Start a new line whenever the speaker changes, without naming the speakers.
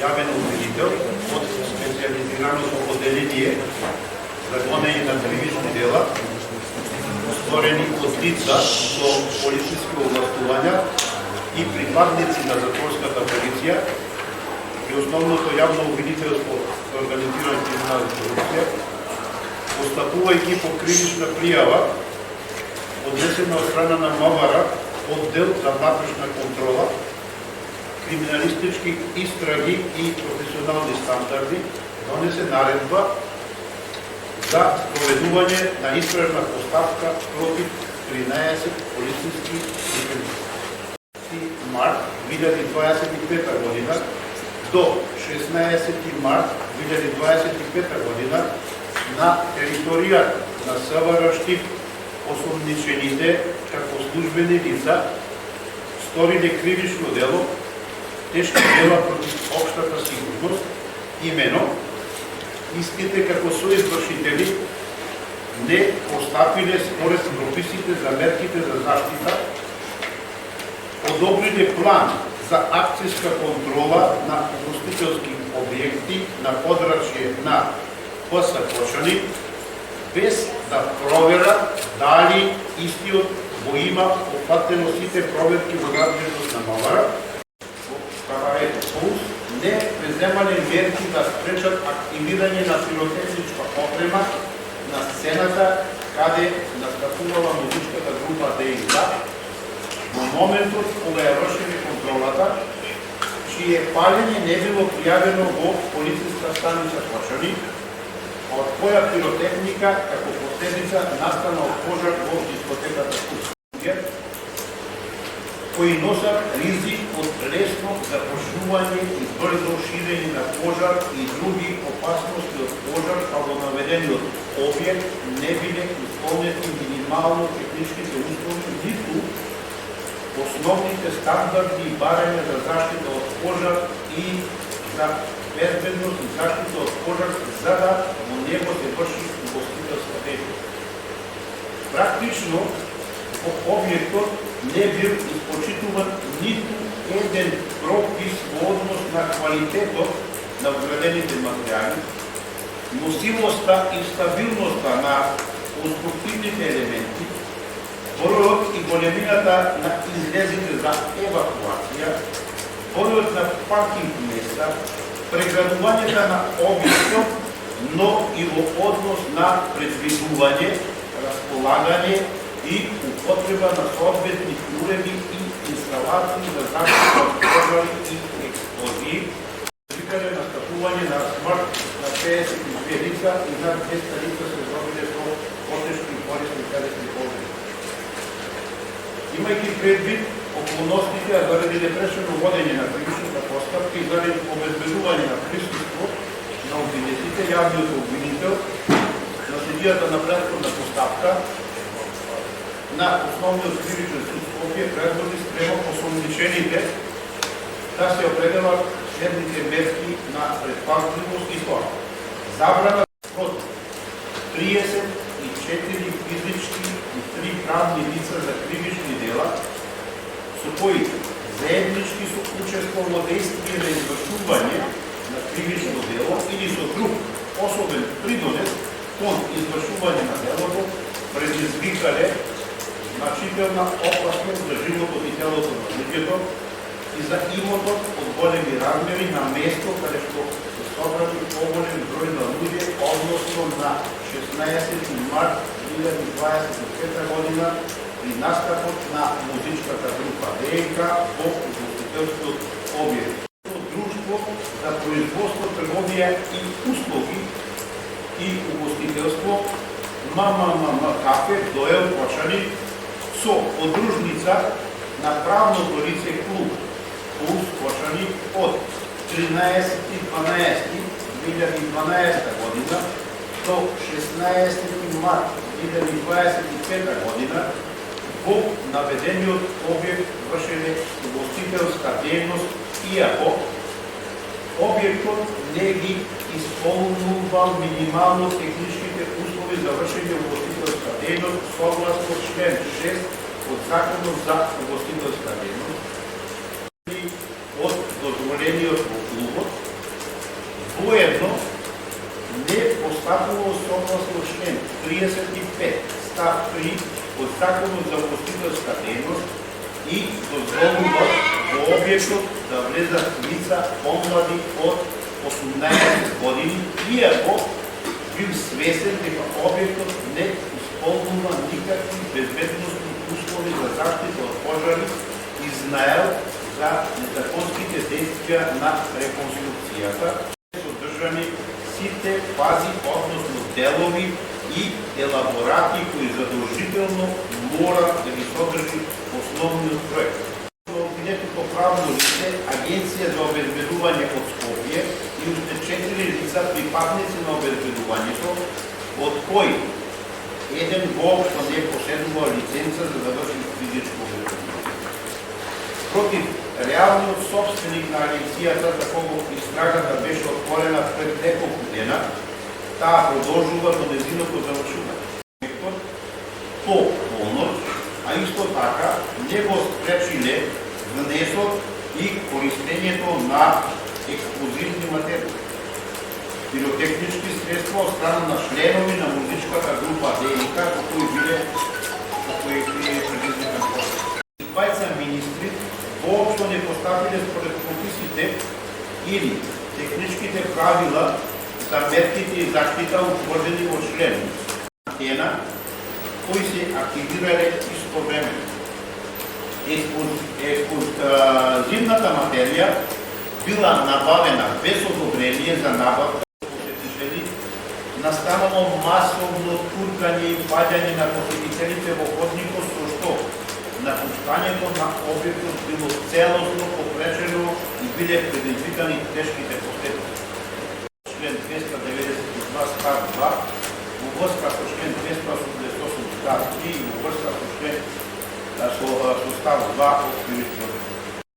јавен обвинител од специјализираното одделение за гонење на кривични дела, створени од лица со полициски овластувања и припадници на затворската полиција и основното јавно обвинителство за организирана криминална корупција, постапувајќи по кривична пријава однесена од страна на МВР, оддел за внатрешна контрола, криминалистички истраги и професионални стандарди, донесе наредба за проведување на истражна постапка против 13 полициски службеници. Март 2025 година до 16 март 2025 година на територија на СВР Штип осомничените како службени лица сториле кривично дело, тешки дела против општата сигурност, имено истите како соизвршители не постапиле според прописите за мерките за заштита, одобриле план за акцијска контрола на ugostителски објекти на подрачје на ПС Кочани, без да проверат дали истиот го има опфатено сите проверки во надлежност на МВР, не преземале мерки да спречат активирање на пиротехничка опрема на сцената каде настапувала музичката група ДНК. Во моментот кога ја вршеле контролата, чие палење не било пријавено во полициска станица Кочани, од која пиротехника како последица настана од пожар во дискотеката Куција, кои носат ризик од лесно започнување и брзо ширење на пожар и други опасности од пожар, а во наведениот објект не биле исполнети минимално техничките услови, ниту основните стандарди и барања за заштита од пожар и за безбедност и заштита од пожар, за да во него се врши ugostителска дејност. Практично, во објектот не бил испочитуван ниту еден пропис во однос на квалитетот на вградените материјали, носимоста и стабилноста на конструктивните елементи, бројот и големината на излезите за евакуација, бројот на паркинг места, преградувањето на објектот, но и во однос на предвидување, располагање и употреба на соодветни уреди и инсталации за заштита од пожари и експлозии, предизвикале настапување на смрт на 52 лица и над 200 лица се здобиле со потешки и корисни телесни повреди. Имајќи предвид околностите, а заради непрешено водење на кривичната постапка и заради обезбедување на присуство на обвинетите, јавниот обвинител на судијата на претходна постапка на основниот кривичен суд Скопје предложи спрема осомничените да се определат следните мерки на предпазливост и тоа: забрана од 34 физички и 3 правни лица за кривични дела, со кои заеднички со учество во дејствие на извршување на кривично дело или со друг особен придонес кон извршување на делото, предизвикале значителна опасност за животот и телото на луѓето и за имотот од големи размери на место каде што се собрани поголем број на луѓе, односно на 16 март 2025 година при настапот на музичката група ДНК во ugostителскиот објект. Друштво за производство, трговија и услуги и угостителство МММ Кафе Доел Кочани со подружница на правното лице клуб Пулс Кочани од 13.12.2012 година до 16 март 2025 година во наведениот објект вршеле ugostителска дејност, иако објектот не ги исполнувал минимално техничките услови за вршење ugostителска дејност согласно член 6 од Законот за ugostителска дејност од дозволениот во клубот, Воедно не постапува согласно член 35 став 3 од Законот за ugostителска дејност и дозволува во објектот да влезат лица помлади од 18 години, иако бил свесен дека објектот не исполнува никакви безбедностни услови за заштита од пожари и знаел за незаконските действија на реконструкцијата. Содржани сите фази, односно делови и елаборати кои задолжително мора да ги содржи основниот проект. Обвинетото правно лице, Агенција за обезбедување од Скопје и уште 4 лица припадници на обезбедувањето, од кои еден воопшто не поседува лиценца за да врши физичко обезбедување. Против реалниот собственик на агенцијата за кого истрагата беше отворена пред неколку дена, таа продолжува до нејзиното завршување. По понор, а исто така не го спречиле внесот и користењето на експлозивни материјали, пиротехнички средства од страна на членови на музичката група ДНК, кои биле предизвикан пожар. Двајца министри воопшто не поставиле според прописите или техничките правила за мерките и заштита утврдени во член антена, кои се активирале истовремено. Експлозивната материја била набавена без одобрение за набавка од посетители, настанало масовно туркање и паѓање на посетителите во ходникот, со што напуштањето на објектот било целосно попречено и биле предизвикани тешките последици. Член 292 став 2 во врска со член 288 став 3 и во врска со член со став 2